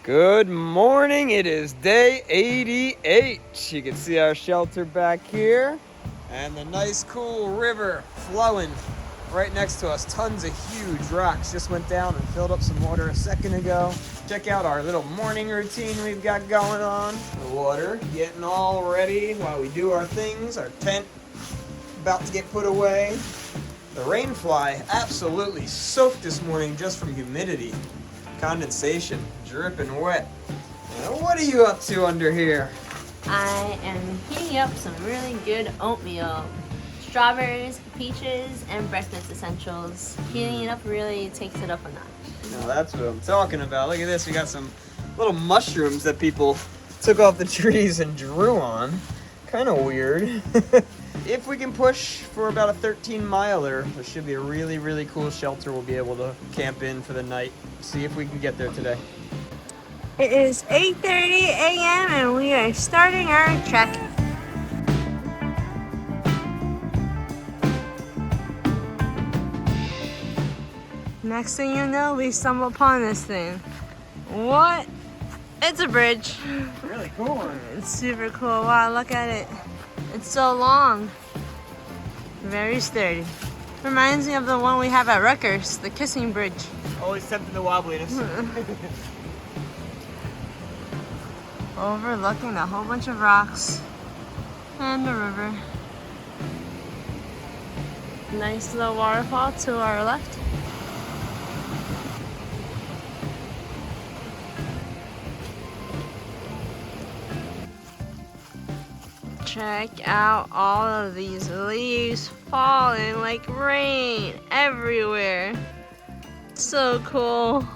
Good morning, it is day 88. You can see our shelter back here and the nice cool river flowing right next to us. Tons of huge rocks just went down and filled up some water a second ago. Check out our little morning routine we've got going on. The water getting all ready while we do our things. Our tent about to get put away. The rainfly absolutely soaked this morning just from humidity. Condensation, dripping wet. Now, what are you up to under here? I am heating up some really good oatmeal. Strawberries, peaches, and breakfast essentials. Heating it up really takes it up a notch. Now that's what I'm talking about. Look at this, we got some little mushrooms that people took off the trees and drew on. Kind of weird. If we can push for about a 13-miler, there should be a really, really cool shelter we'll be able to camp in for the night. See if we can get there today. It is 8:30 a.m. and we are starting our trek. Next thing you know, we stumble upon this thing. What? It's a bridge. Really cool one. It's super cool. Wow, look at it. It's so long. Very sturdy. Reminds me of the one we have at Rutgers, the kissing bridge. Always tempting the wobbliness. Overlooking a whole bunch of rocks and the river. Nice little waterfall to our left. Check out all of these leaves falling like rain everywhere. So cool.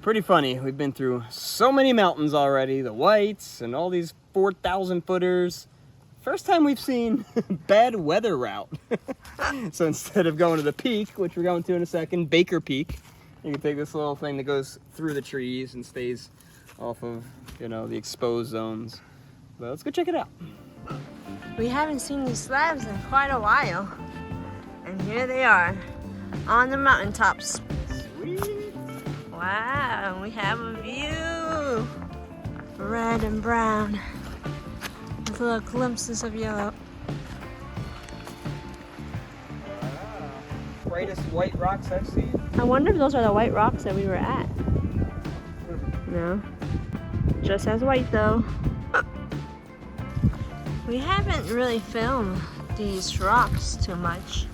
Pretty funny, we've been through so many mountains already, the Whites and all these 4,000 footers. First time we've seen bad weather route. So instead of going to the peak, which we're going to in a second, Baker Peak, you can take this little thing that goes through the trees and stays off of, the exposed zones. But let's go check it out. We haven't seen these slabs in quite a while. And here they are, on the mountaintops. Sweet. Wow, we have a view. Red and brown with little glimpses of yellow. Wow. Brightest white rocks I've seen. I wonder if those are the white rocks that we were at. No. Just as white though. We haven't really filmed these rocks too much.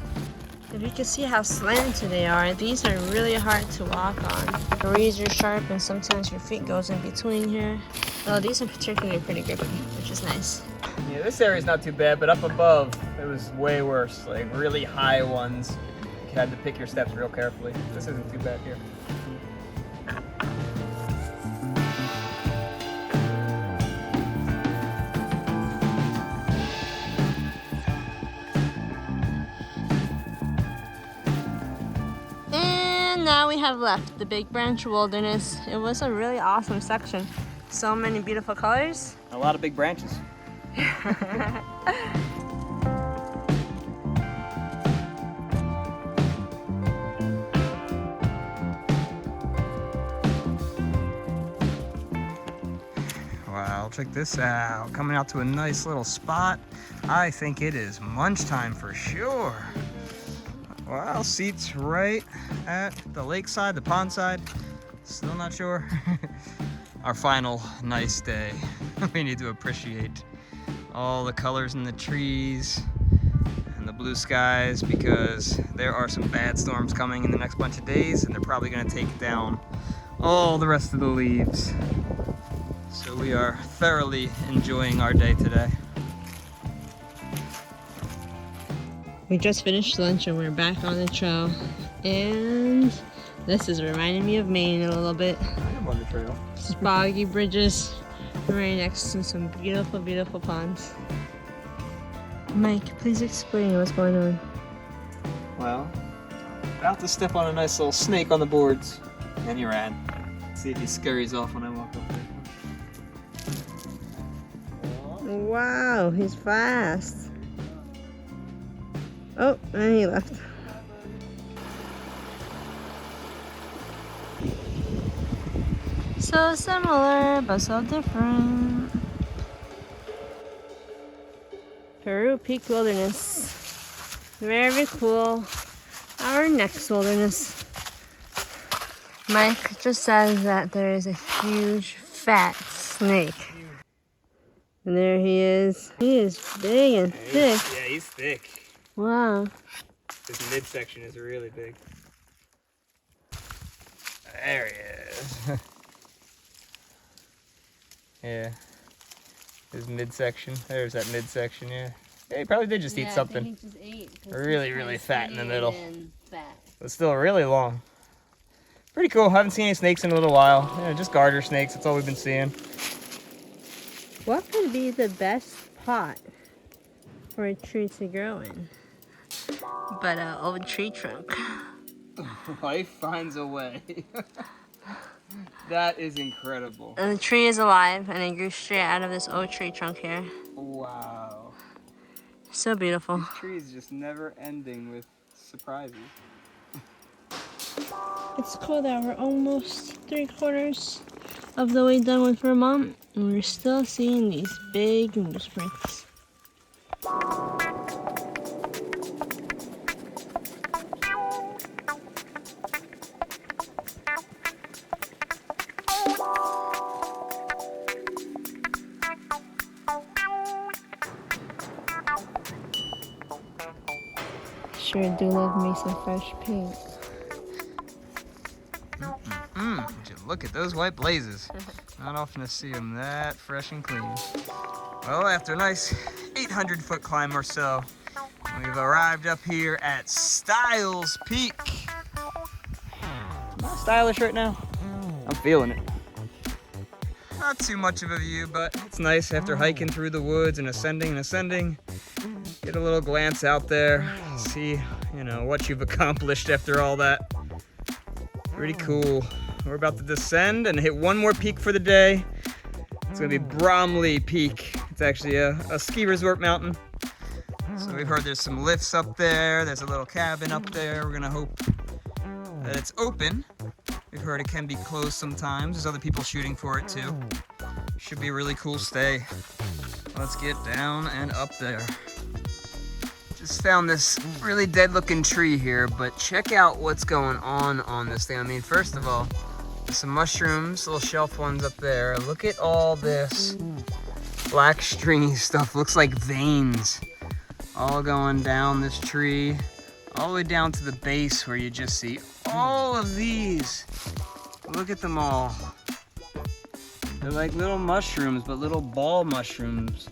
If you can see how slanted they are, these are really hard to walk on. The razor sharp and sometimes your feet goes in between here. Oh, these are particularly pretty grippy, which is nice. Yeah, this area's not too bad, but up above, it was way worse. Like really high ones. You had to pick your steps real carefully. This isn't too bad here. Now we have left the Big Branch Wilderness. It was a really awesome section. So many beautiful colors. A lot of big branches. Wow, check this out. Coming out to a nice little spot. I think it is munch time for sure. Wow, seats right at the lakeside, the pond side. Still not sure. Our final nice day. We need to appreciate all the colors in the trees and the blue skies because there are some bad storms coming in the next bunch of days and they're probably gonna take down all the rest of the leaves. So we are thoroughly enjoying our day today. We just finished lunch and we're back on the trail. And this is reminding me of Maine a little bit. I am on the trail. Boggy bridges right next to some beautiful, beautiful ponds. Mike, please explain what's going on. Well, About to step on a nice little snake on the boards. And he ran. Let's see if he scurries off when I walk up there. Wow, he's fast. Oh, and he left. So similar, but so different. Peru Peak Wilderness. Very cool. Our next wilderness. Mike just says that there is a huge fat snake. And there he is. He is big and thick. Yeah, he's thick. Wow. His midsection is really big. There he is. Yeah. His midsection. There's that midsection, yeah. Yeah, he probably did just eat something. I think he just ate. Really, really fat in the middle. Fat. But still really long. Pretty cool. Haven't seen any snakes in a little while. Yeah, just garter snakes. That's all we've been seeing. What could be the best pot for a tree to grow in? But an old tree trunk. Life finds a way. That is incredible. And the tree is alive, and it grew straight out of this old tree trunk here. Wow. So beautiful. These trees just never ending with surprises. It's cool that we're almost 3/4 of the way done with Vermont, and we're still seeing these big moose prints. Sure do love me some fresh paint. Would you look at those white blazes. Not often to see them that fresh and clean. Well, after a nice 800-foot climb or so, we've arrived up here at Styles Peak. Am I stylish right now? I'm feeling it. Not too much of a view, but it's nice after hiking through the woods and ascending. Get a little glance out there, see, you know, what you've accomplished after all that. Pretty cool. We're about to descend and hit one more peak for the day. It's gonna be Bromley Peak. It's actually a ski resort mountain. So we've heard there's some lifts up there. There's a little cabin up there. We're gonna hope that it's open. We've heard it can be closed sometimes. There's other people shooting for it too. Should be a really cool stay. Let's get down and up there. Just found this really dead looking tree here, but check out what's going on this thing. I mean, first of all, there's some mushrooms, little shelf ones up there. Look at all this black stringy stuff. Looks like veins all going down this tree, all the way down to the base where you just see all of these. Look at them all. They're like little mushrooms, but little ball mushrooms.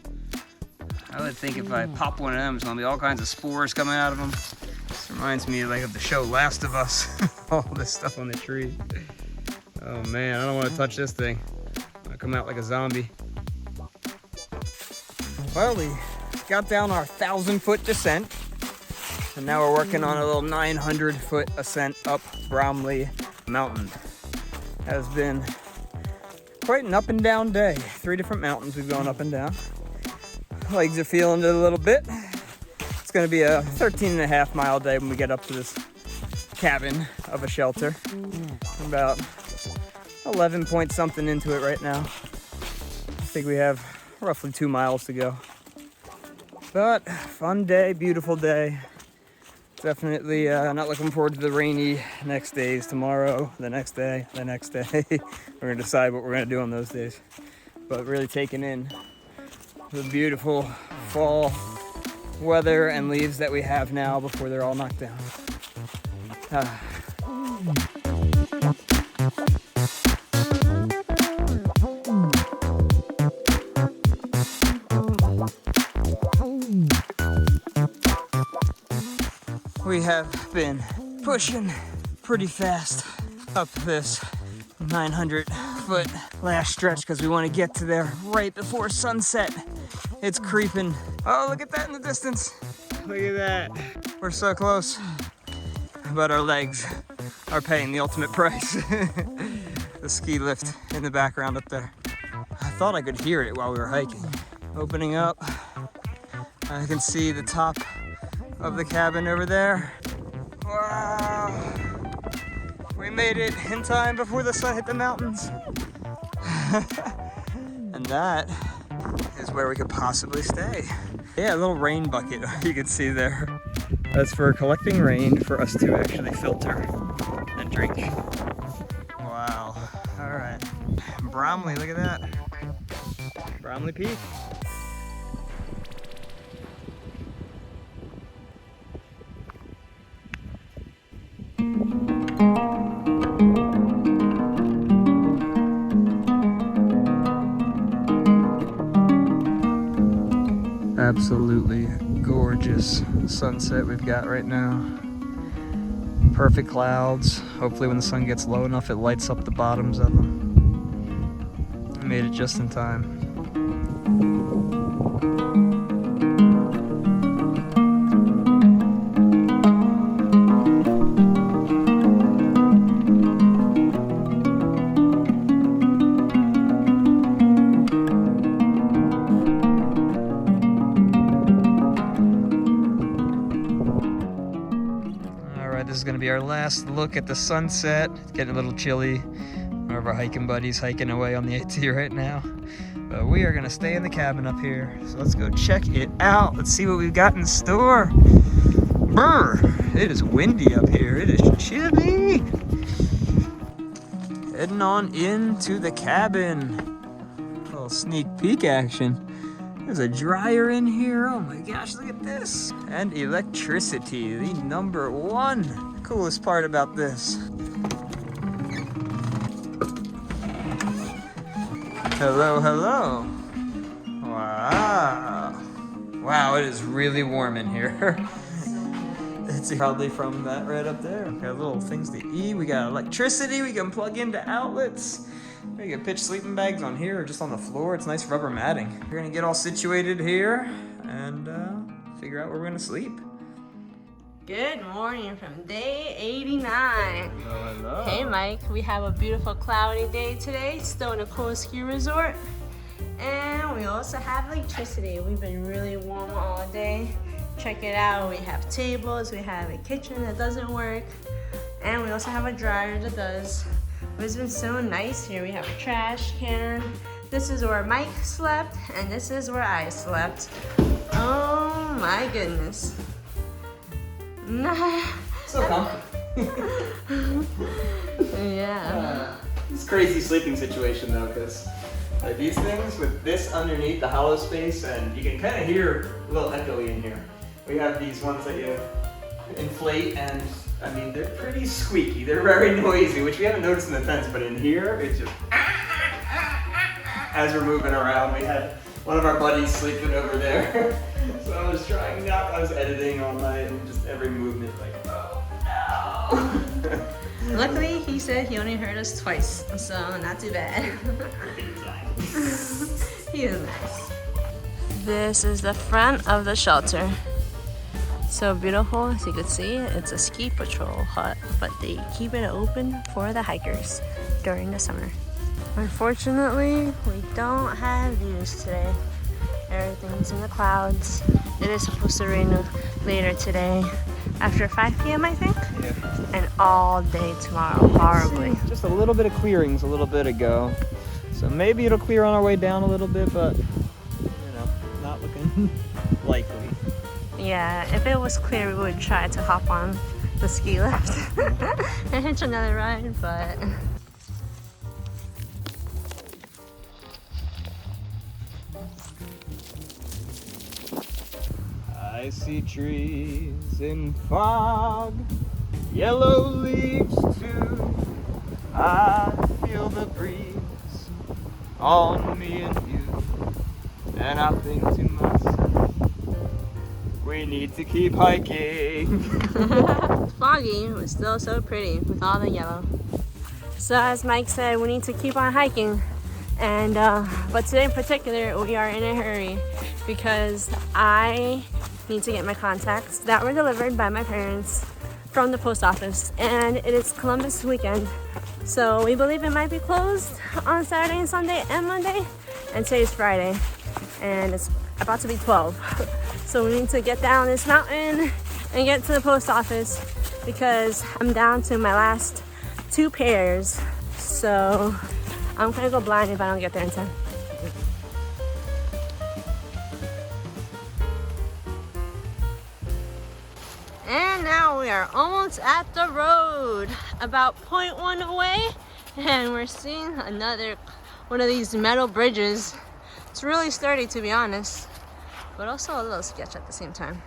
I would think if I pop one of them, there's gonna be all kinds of spores coming out of them. This reminds me like of the show Last of Us. All this stuff on the tree. Oh man, I don't want to touch this thing. I'll come out like a zombie. Well, we got down our 1,000-foot descent, and now we're working on a little 900-foot ascent up Bromley Mountain. Has been quite an up and down day. 3 different mountains we've gone up and down. Legs are feeling it a little bit. It's gonna be a 13.5 mile day when we get up to this cabin of a shelter. I'm about 11 point something into it right now. I think we have roughly 2 miles to go. But fun day, beautiful day. Definitely not looking forward to the rainy next days. Tomorrow, the next day, the next day. We're gonna decide what we're gonna do on those days. But really taking in the beautiful fall weather and leaves that we have now before they're all knocked down. We have been pushing pretty fast up this 900-foot last stretch because we want to get to there right before sunset. It's creeping. Oh, look at that in the distance. Look at that. We're so close. but our legs are paying the ultimate price. The ski lift in the background up there. I thought I could hear it while we were hiking. Opening up, I can see the top of the cabin over there. Wow! We made it in time before the sun hit the mountains. And that is where we could possibly stay. Yeah, a little rain bucket you can see there. That's for collecting rain for us to actually filter and drink. Wow. All right. Bromley, look at that. Bromley Peak. Absolutely gorgeous sunset we've got right now. Perfect clouds. Hopefully when the sun gets low enough, it lights up the bottoms of them. I made it just in time. This is gonna be our last look at the sunset. It's getting a little chilly. One of our hiking buddies hiking away on the AT right now. But we are gonna stay in the cabin up here. So let's go check it out. Let's see what we've got in store. Brr, it is windy up here. It is chilly. Heading on into the cabin. A little sneak peek action. There's a dryer in here. Oh my gosh, look at this. And electricity, the number one coolest part about this. Hello, hello. Wow. Wow, it is really warm in here. It's probably from that right up there. Got little things to eat. We got electricity. We can plug into outlets. We can pitch sleeping bags on here or just on the floor. It's nice rubber matting. We're gonna get all situated here and figure out where we're gonna sleep. Good morning from day 89. Hello, hello. Hey Mike, we have a beautiful cloudy day today, still in a cool ski resort. And we also have electricity. We've been really warm all day. Check it out, we have tables, we have a kitchen that doesn't work, and we also have a dryer that does. It's been so nice here. We have a trash can. This is where Mike slept, and this is where I slept. Oh my goodness. So comfy. Yeah. It's a crazy sleeping situation though, because like these things with this underneath the hollow space, and you can kind of hear a little echoey in here. We have these ones that you inflate, and I mean, they're pretty squeaky. They're very noisy, which we haven't noticed in the tents, but in here, it's just as we're moving around. We had one of our buddies sleeping over there. So I was trying not, I was editing all night, and just every movement, like, oh no. Luckily, he said he only heard us twice, so not too bad. He is nice. This is the front of the shelter. So beautiful, as you can see, it's a ski patrol hut, but they keep it open for the hikers during the summer. Unfortunately, we don't have views today. Everything's in the clouds. It is supposed to rain later today, after 5 p.m. I think, Yeah. and all day tomorrow, horribly. Just a little bit of clearings a little bit ago. So maybe it'll clear on our way down a little bit, but you know, not looking likely. Yeah, if it was clear, we would try to hop on the ski lift and hitch another ride, but I see trees in fog, yellow leaves too. I feel the breeze on me and you, and I think to myself, we need to keep hiking. it's foggy, but still so pretty with all the yellow. So as Mike said, we need to keep on hiking, and but today in particular, we are in a hurry because I need to get my contacts that were delivered by my parents from the post office, and it is Columbus weekend. So we believe it might be closed on Saturday and Sunday and Monday, and today's Friday, and it's about to be 12. So we need to get down this mountain and get to the post office because I'm down to my last 2 pairs. So I'm gonna go blind if I don't get there in time. And now we are almost at the road, about 0.1 away, and we're seeing another one of these metal bridges. It's really sturdy, to be honest, but also a little sketch at the same time.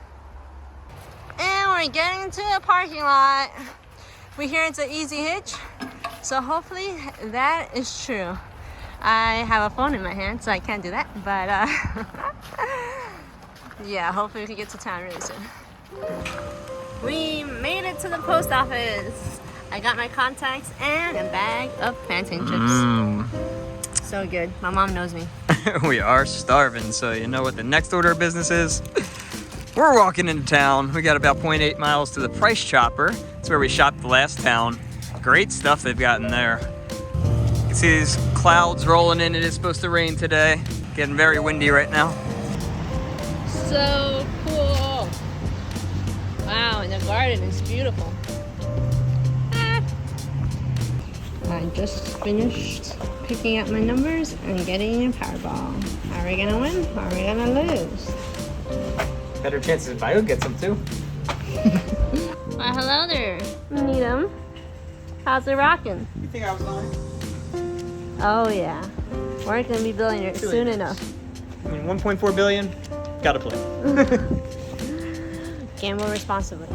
And we're getting to the parking lot. We hear it's an easy hitch, so hopefully that is true. I have a phone in my hand, so I can't do that, but yeah, hopefully we can get to town really soon. We made it to the post office. I got my contacts and a bag of plantain chips. So good. My mom knows me. We are starving, so you know what the next order of business is? We're walking into town. We got about 0.8 miles to the Price Chopper. It's where we shopped the last town. Great stuff they've got in there. You can see these clouds rolling in. It is supposed to rain today. Getting very windy right now. So cool. Wow, and the garden is beautiful. I just finished picking up my numbers and getting a Powerball. Are we gonna win or are we gonna lose? Better chances if I would get some too. Why, hello there, Needham. How's it rocking? You think I was lying? Oh yeah, we're gonna be billionaires soon enough. I mean, 1.4 billion, gotta play. Gamble responsibly.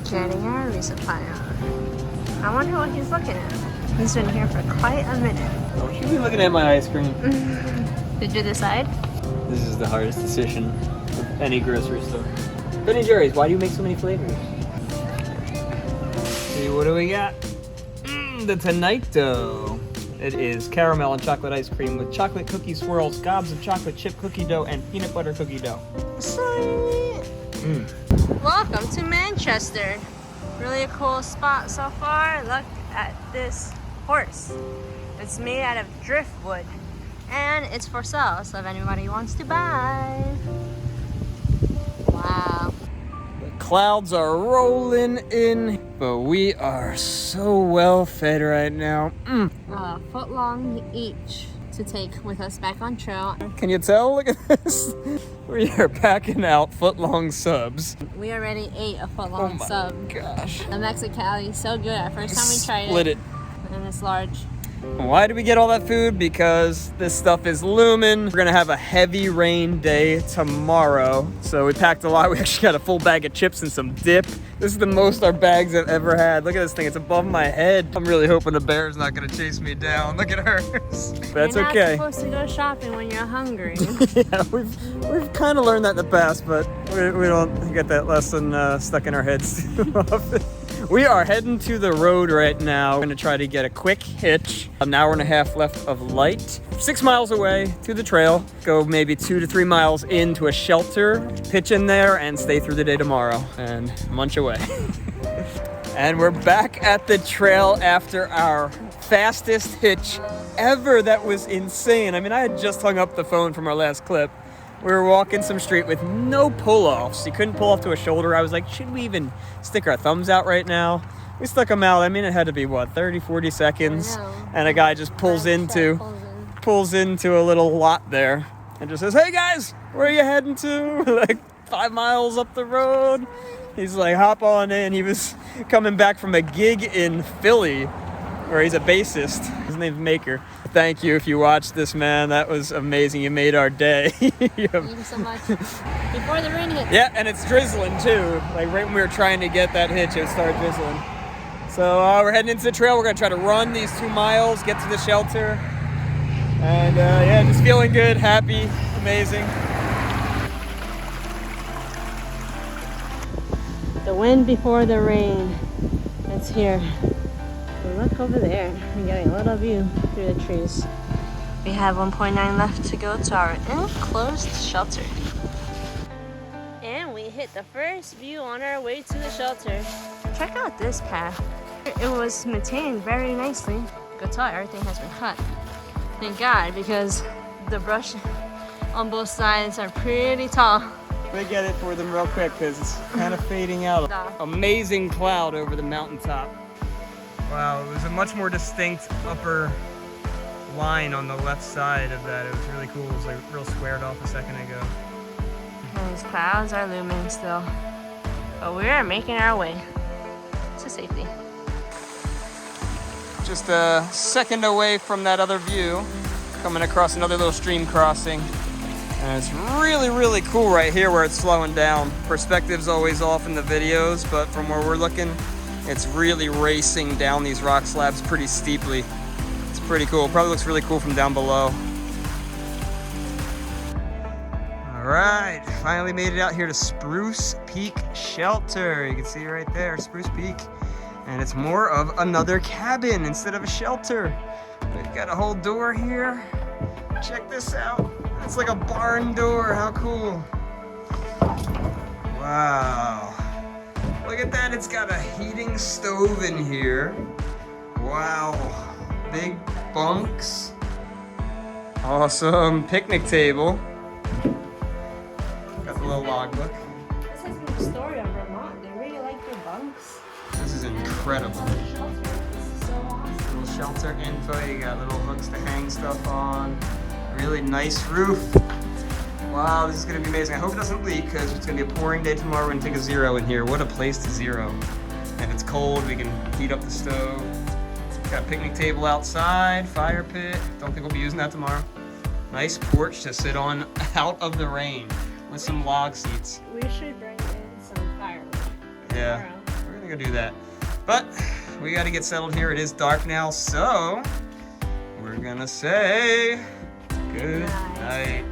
Getting our resupply on. I wonder what he's looking at. He's been here for quite a minute. Oh, should be looking at my ice cream. Did you decide? This is the hardest decision of any grocery store. Ben & Jerry's, why do you make so many flavors? See, what do we got? The Tonito. It is caramel and chocolate ice cream with chocolate cookie swirls, gobs of chocolate chip cookie dough, and peanut butter cookie dough. Sweet. Welcome to Manchester. Really a cool spot so far. Look at this horse. It's made out of driftwood and it's for sale, so if anybody wants to buy. Wow. The clouds are rolling in, but we are so well fed right now. A foot long each to take with us back on trail. Can you tell? Look at this. We are packing out foot-long subs. We already ate a foot long sub. Oh my gosh. The Mexicali, so good. Our first time we tried Split it. And it's large. Why do we get all that food? Because this stuff is looming. We're gonna have a heavy rain day tomorrow. So we packed a lot. We actually got a full bag of chips and some dip. This is the most our bags have ever had. Look at this thing, it's above my head. I'm really hoping the bear's not gonna chase me down. Look at hers. That's you're not okay. supposed to go shopping when you're hungry. Yeah, we've kind of learned that in the past, but we don't get that lesson stuck in our heads too often. We are heading to the road right now. We're gonna try to get a quick hitch. An hour and a half left of light. 6 miles away to the trail. Go maybe 2 to 3 miles into a shelter, pitch in there, and stay through the day tomorrow and munch away. And we're back at the trail after our fastest hitch ever. That was insane. I mean, I had just hung up the phone from our last clip. We were walking some street with no pull-offs. You couldn't pull off to a shoulder. I was like, should we even stick our thumbs out right now? We stuck them out. I mean, it had to be, what, 30, 40 seconds? And a guy just pulls into a little lot there and just says, hey guys, where are you heading to? Like 5 miles up the road. He's like, hop on in. He was coming back from a gig in Philly where he's a bassist. His name's Maker. Thank you if you watched this, man. That was amazing. You made our day. Thank you so much. Before the rain hits. Yeah, and it's drizzling too. Like right when we were trying to get that hitch, it started drizzling. So we're heading into the trail. We're gonna try to run these 2 miles, get to the shelter. And yeah, just feeling good, happy, amazing. The wind before the rain. It's here. Look over there. We're getting a little view through the trees. We have 1.9 left to go to our enclosed shelter. And we hit the first view on our way to the shelter. Check out this path. It was maintained very nicely. Good tell, everything has been cut. Thank God, because the brush on both sides are pretty tall. We get it for them real quick because it's kind of fading out. Amazing cloud over the mountaintop. Wow, it was a much more distinct upper line on the left side of that. It was really cool. It was like real squared off a second ago. And these clouds are looming still. But we are making our way to safety. Just a second away from that other view, coming across another little stream crossing. And it's really, really cool right here where it's slowing down. Perspective's always off in the videos, but from where we're looking, it's really racing down these rock slabs pretty steeply. It's pretty cool. Probably looks really cool from down below. All right, finally made it out here to Spruce Peak Shelter. You can see right there, Spruce Peak. And it's more of another cabin instead of a shelter. We've got a whole door here. Check this out. It's like a barn door. How cool. Wow. Look at that. It's got a heating stove in here. Wow. Big bunks. Awesome. Picnic table. Got the little logbook. This is the story of Vermont. They really like their bunks. This is incredible. Shelter. This is so awesome. Little shelter info. You got little hooks to hang stuff on. Really nice roof. Wow, this is gonna be amazing. I hope it doesn't leak because it's gonna be a pouring day tomorrow. We're gonna take a zero in here. What a place to zero. If it's cold, we can heat up the stove. Got a picnic table outside, fire pit. Don't think we'll be using that tomorrow. Nice porch to sit on out of the rain with some log seats. We should bring in some firewood. Yeah, we're gonna go do that. But we gotta get settled here. It is dark now, so we're gonna say good night.